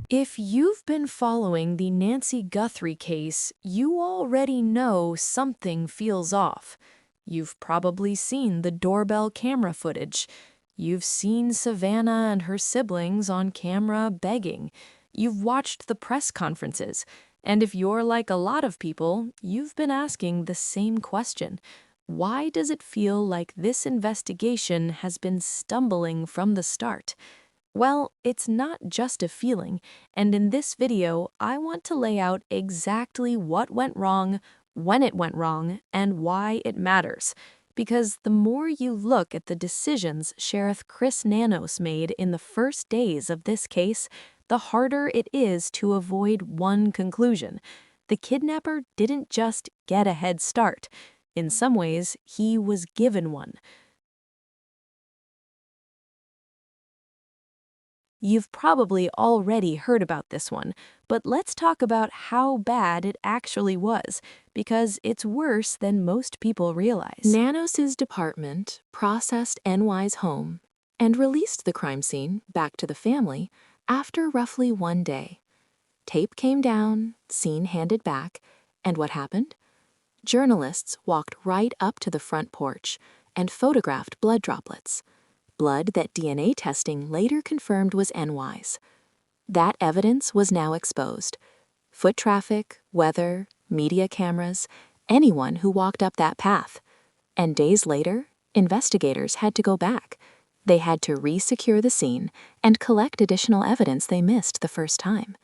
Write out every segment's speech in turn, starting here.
If you've been following the Nancy Guthrie case, you already know something feels off. You've probably seen the doorbell camera footage. You've seen Savannah and her siblings on camera begging. You've watched the press conferences. And if you're like a lot of people, you've been asking the same question. Why does it feel like this investigation has been stumbling from the start? Well, it's not just a feeling, and in this video, I want to lay out exactly what went wrong, when it went wrong, and why it matters. Because the more you look at the decisions Sheriff Chris Nanos made in the first days of this case, the harder it is to avoid one conclusion. The kidnapper didn't just get a head start. In some ways, he was given one. You've probably already heard about this one, but let's talk about how bad it actually was, because it's worse than most people realize. Nanos's department processed NY's home and released the crime scene back to the family after roughly 1 day. Tape came down, scene handed back, and what happened? Journalists walked right up to the front porch and photographed blood droplets. Blood that DNA testing later confirmed was NY's. That evidence was now exposed. Foot traffic, weather, media cameras, anyone who walked up that path. And days later, investigators had to go back. They had to re-secure the scene and collect additional evidence they missed the first time.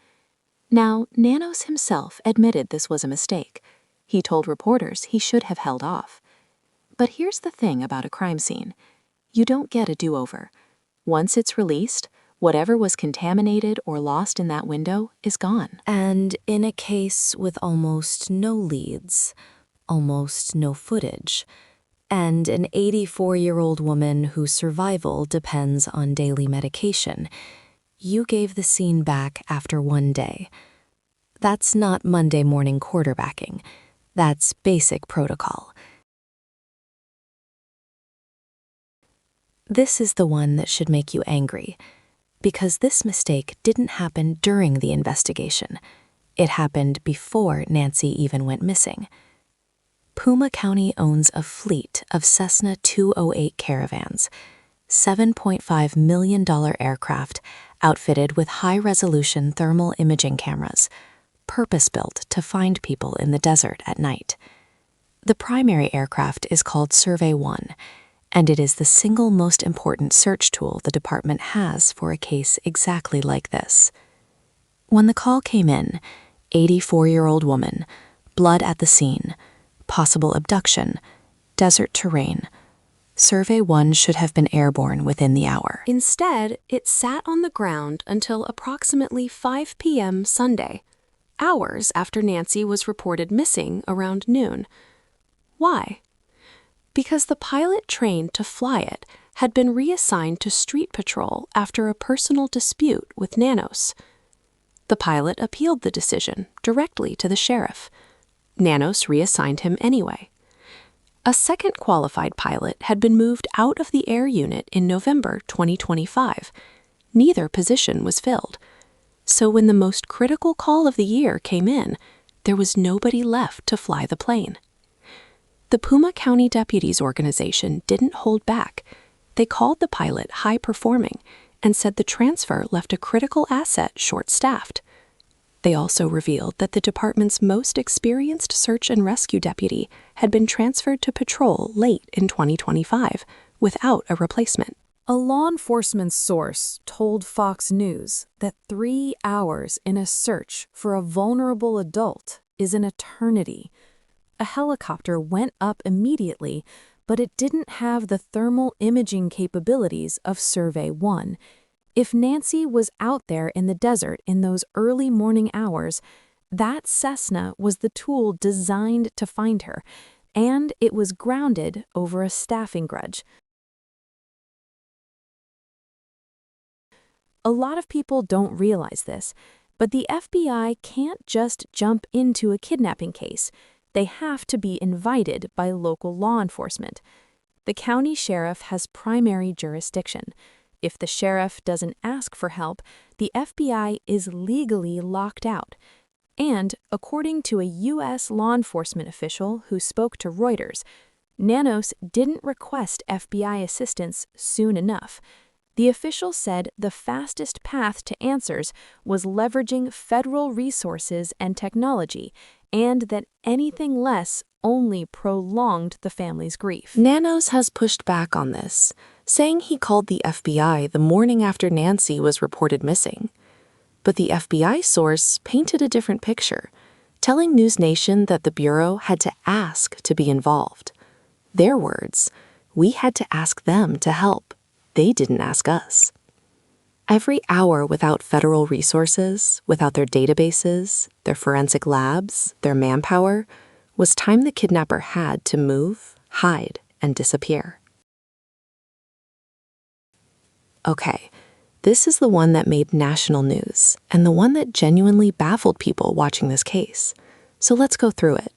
Now, Nanos himself admitted this was a mistake. He told reporters he should have held off. But here's the thing about a crime scene. You don't get a do-over. Once it's released, whatever was contaminated or lost in that window is gone. And in a case with almost no leads, almost no footage, and an 84-year-old woman whose survival depends on daily medication, you gave the scene back after 1 day. That's not Monday morning quarterbacking. That's basic protocol. This is the one that should make you angry, because this mistake didn't happen during the investigation. It happened before Nancy even went missing. Puma County owns a fleet of Cessna 208 Caravans, $7.5 million aircraft outfitted with high-resolution thermal imaging cameras, purpose-built to find people in the desert at night. The primary aircraft is called Survey 1, and it is the single most important search tool the department has for a case exactly like this. When the call came in, 84-year-old woman, blood at the scene, possible abduction, desert terrain, Survey 1 should have been airborne within the hour. Instead, it sat on the ground until approximately 5 p.m. Sunday, hours after Nancy was reported missing around noon. Why? Because the pilot trained to fly it had been reassigned to street patrol after a personal dispute with Nanos. The pilot appealed the decision directly to the sheriff. Nanos reassigned him anyway. A second qualified pilot had been moved out of the air unit in November 2025. Neither position was filled. So when the most critical call of the year came in, there was nobody left to fly the plane. The Puma County Deputies Organization didn't hold back. They called the pilot high-performing and said the transfer left a critical asset short-staffed. They also revealed that the department's most experienced search and rescue deputy had been transferred to patrol late in 2025 without a replacement. A law enforcement source told Fox News that 3 hours in a search for a vulnerable adult is an eternity. A helicopter went up immediately, but it didn't have the thermal imaging capabilities of Survey 1. If Nancy was out there in the desert in those early morning hours, that Cessna was the tool designed to find her, and it was grounded over a staffing grudge. A lot of people don't realize this, but the FBI can't just jump into a kidnapping case. They have to be invited by local law enforcement. The county sheriff has primary jurisdiction. If the sheriff doesn't ask for help, the FBI is legally locked out. And, according to a U.S. law enforcement official who spoke to Reuters, Nanos didn't request FBI assistance soon enough. The official said the fastest path to answers was leveraging federal resources and technology, and that anything less only prolonged the family's grief. Nanos has pushed back on this, saying he called the FBI the morning after Nancy was reported missing. But the FBI source painted a different picture, telling News Nation that the Bureau had to ask to be involved. Their words, "We had to ask them to help. They didn't ask us." Every hour without federal resources, without their databases, their forensic labs, their manpower, was time the kidnapper had to move, hide, and disappear. Okay, this is the one that made national news, and the one that genuinely baffled people watching this case. So let's go through it.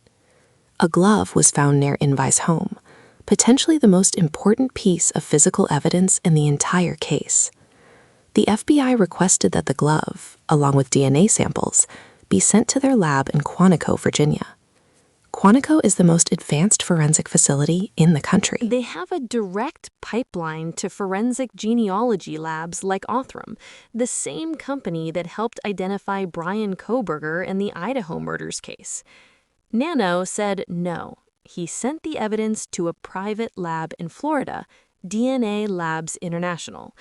A glove was found near Invai's home, potentially the most important piece of physical evidence in the entire case. The FBI requested that the glove, along with DNA samples, be sent to their lab in Quantico, Virginia. Quantico is the most advanced forensic facility in the country. They have a direct pipeline to forensic genealogy labs like Othram, the same company that helped identify Brian Kohberger in the Idaho murders case. Nano said no. He sent the evidence to a private lab in Florida, DNA Labs International.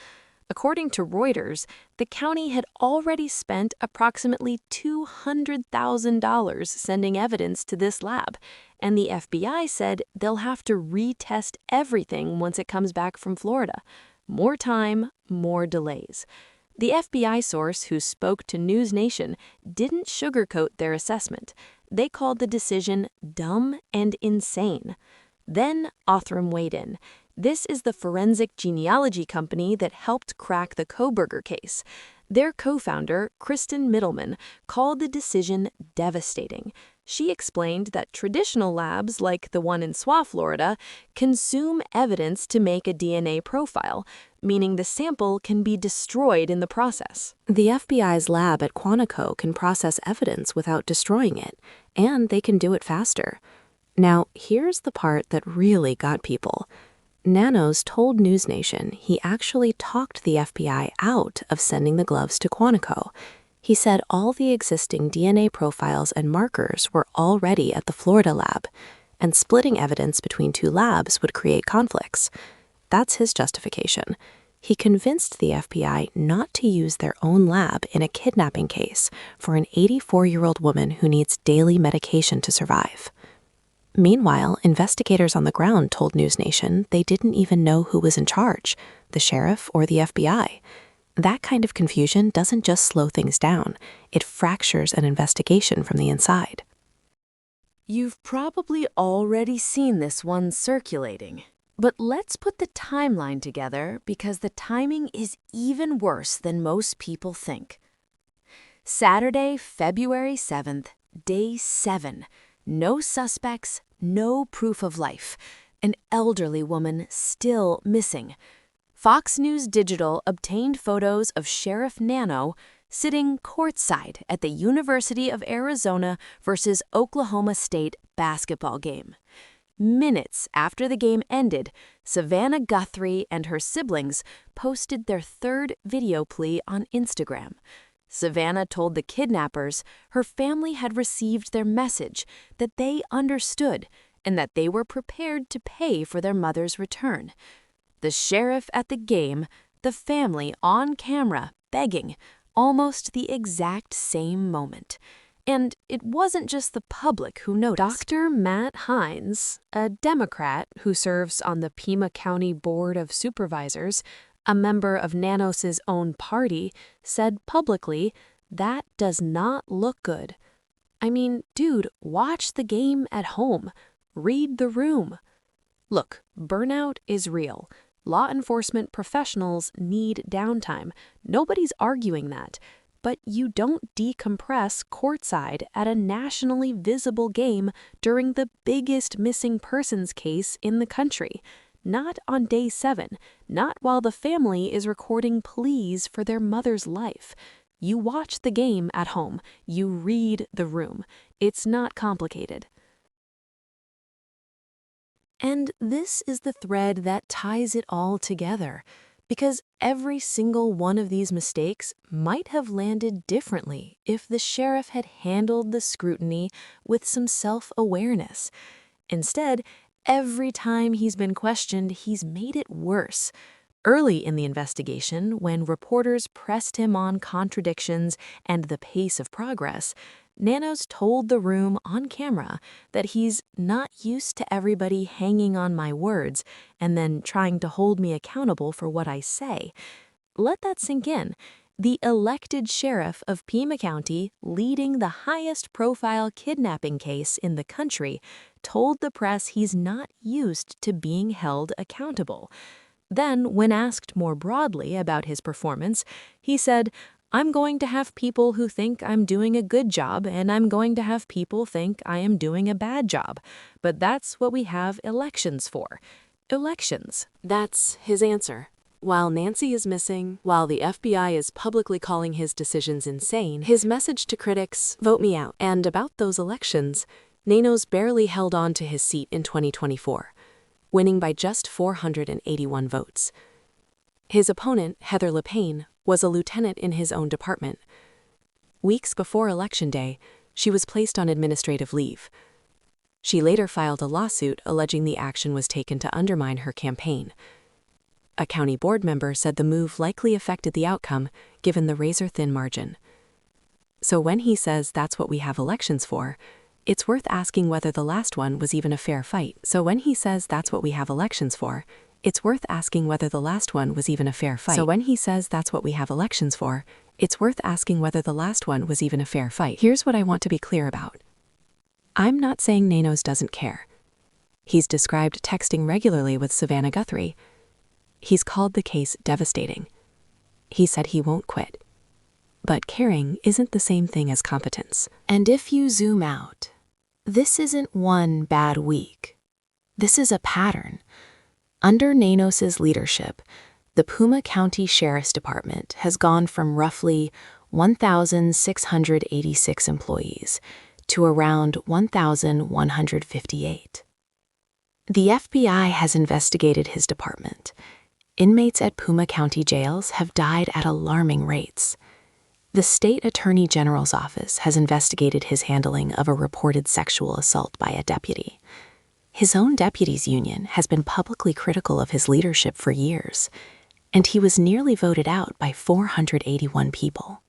According to Reuters, the county had already spent approximately $200,000 sending evidence to this lab, and the FBI said they'll have to retest everything once it comes back from Florida. More time, more delays. The FBI source who spoke to News Nation didn't sugarcoat their assessment. They called the decision dumb and insane. Then Othram weighed in. This is the forensic genealogy company that helped crack the Kohberger case. Their co-founder, Kristen Middleman, called the decision devastating. She explained that traditional labs, like the one in Swa, Florida, consume evidence to make a DNA profile, meaning the sample can be destroyed in the process. The FBI's lab at Quantico can process evidence without destroying it, and they can do it faster. Now, here's the part that really got people. Nanos told News Nation he actually talked the FBI out of sending the gloves to Quantico. He said all the existing DNA profiles and markers were already at the Florida lab, and splitting evidence between two labs would create conflicts. That's his justification. He convinced the FBI not to use their own lab in a kidnapping case for an 84-year-old woman who needs daily medication to survive. Meanwhile, investigators on the ground told News Nation they didn't even know who was in charge, the sheriff or the FBI. That kind of confusion doesn't just slow things down, it fractures an investigation from the inside. You've probably already seen this one circulating. But let's put the timeline together because the timing is even worse than most people think. Saturday, February 7th, day 7. No suspects, no proof of life. An elderly woman still missing. Fox News Digital obtained photos of Sheriff Nano sitting courtside at the University of Arizona versus Oklahoma State basketball game. Minutes after the game ended, Savannah Guthrie and her siblings posted their third video plea on Instagram. Savannah told the kidnappers her family had received their message, that they understood, and that they were prepared to pay for their mother's return. The sheriff at the game, the family on camera begging, almost the exact same moment. And it wasn't just the public who noticed. Dr. Matt Hines, a Democrat who serves on the Pima County Board of Supervisors, a member of Nanos's own party, said publicly, "That does not look good." I mean, dude, watch the game at home. Read the room. Look, burnout is real. Law enforcement professionals need downtime. Nobody's arguing that. But you don't decompress courtside at a nationally visible game during the biggest missing persons case in the country. not on day 7, not while the family is recording pleas for their mother's life. You watch the game at home. You read the room. It's not complicated. And this is the thread that ties it all together, because every single one of these mistakes might have landed differently if the sheriff had handled the scrutiny with some self-awareness. Instead, every time he's been questioned, he's made it worse. Early in the investigation, when reporters pressed him on contradictions and the pace of progress, Nanos told the room on camera that he's not used to everybody hanging on my words and then trying to hold me accountable for what I say. Let that sink in. The elected sheriff of Pima County, leading the highest profile kidnapping case in the country, told the press he's not used to being held accountable. Then, when asked more broadly about his performance, he said, "I'm going to have people who think I'm doing a good job, and I'm going to have people think I am doing a bad job. But that's what we have elections for." Elections. That's his answer. While Nancy is missing, while the FBI is publicly calling his decisions insane, his message to critics, vote me out. And about those elections, Nanos barely held on to his seat in 2024. Winning by just 481 votes. His opponent, Heather LePaine, was a lieutenant in his own department. Weeks before Election Day, she was placed on administrative leave. She later filed a lawsuit alleging the action was taken to undermine her campaign. A county board member said the move likely affected the outcome, given the razor-thin margin. So when he says that's what we have elections for, it's worth asking whether the last one was even a fair fight. So when he says that's what we have elections for, it's worth asking whether the last one was even a fair fight. So when he says that's what we have elections for, it's worth asking whether the last one was even a fair fight. Here's what I want to be clear about. I'm not saying Nanos doesn't care. He's described texting regularly with Savannah Guthrie. He's called the case devastating. He said he won't quit. But caring isn't the same thing as competence. And if you zoom out, this isn't one bad week. This is a pattern. Under Nanos's leadership, the Pima County Sheriff's Department has gone from roughly 1,686 employees to around 1,158. The FBI has investigated his department. Inmates at Pima County jails have died at alarming rates. The state attorney general's office has investigated his handling of a reported sexual assault by a deputy. His own deputies' union has been publicly critical of his leadership for years, and he was nearly voted out by 481 people.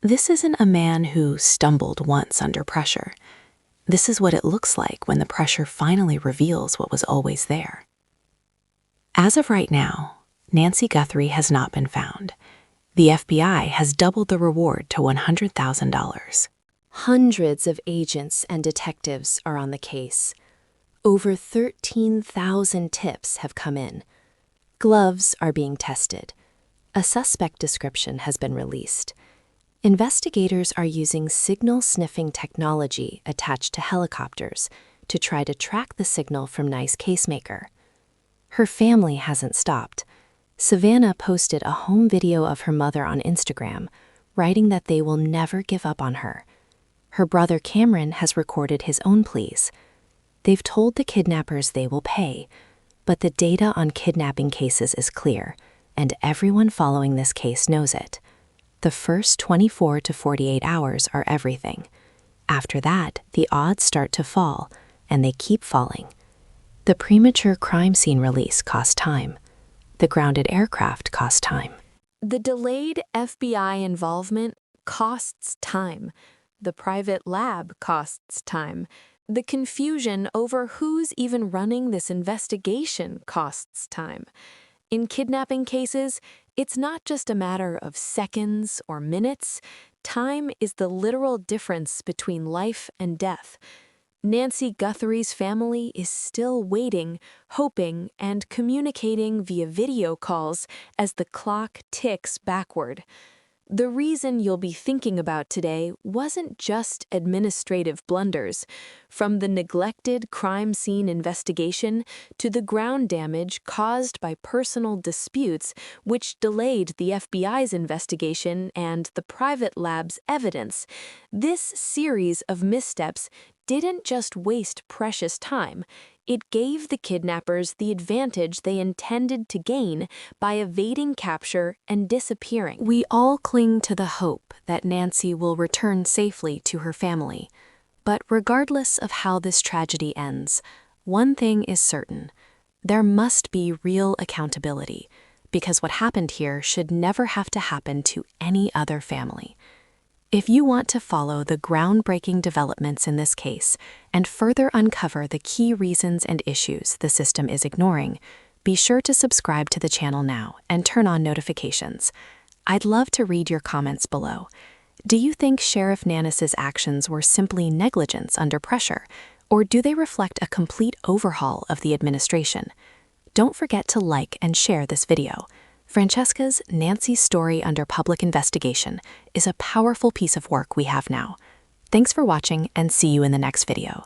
This isn't a man who stumbled once under pressure. This is what it looks like when the pressure finally reveals what was always there. As of right now, Nancy Guthrie has not been found. The FBI has doubled the reward to $100,000. Hundreds of agents and detectives are on the case. Over 13,000 tips have come in. Gloves are being tested. A suspect description has been released. Investigators are using signal sniffing technology attached to helicopters to try to track the signal from Nice Casemaker. Her family hasn't stopped. Savannah posted a home video of her mother on Instagram, writing that they will never give up on her. Her brother Cameron has recorded his own pleas. They've told the kidnappers they will pay, but the data on kidnapping cases is clear, and everyone following this case knows it. The first 24 to 48 hours are everything. After that, the odds start to fall, and they keep falling. The premature crime scene release costs time. The grounded aircraft cost time. The delayed FBI involvement costs time. The private lab costs time. The confusion over who's even running this investigation costs time. In kidnapping cases, it's not just a matter of seconds or minutes. Time is the literal difference between life and death. Nancy Guthrie's family is still waiting, hoping, and communicating via video calls as the clock ticks backward. The reason you'll be thinking about today wasn't just administrative blunders. From the neglected crime scene investigation to the ground damage caused by personal disputes, which delayed the FBI's investigation and the private lab's evidence, this series of missteps didn't just waste precious time. It gave the kidnappers the advantage they intended to gain by evading capture and disappearing. We all cling to the hope that Nancy will return safely to her family. But regardless of how this tragedy ends, one thing is certain: there must be real accountability, because what happened here should never have to happen to any other family. If you want to follow the groundbreaking developments in this case and further uncover the key reasons and issues the system is ignoring, be sure to subscribe to the channel now and turn on notifications. I'd love to read your comments below. Do you think Sheriff Nannis's actions were simply negligence under pressure, or do they reflect a complete overhaul of the administration? Don't forget to like and share this video. Francesca's Nancy's Story Under Public Investigation is a powerful piece of work we have now. Thanks for watching, and see you in the next video.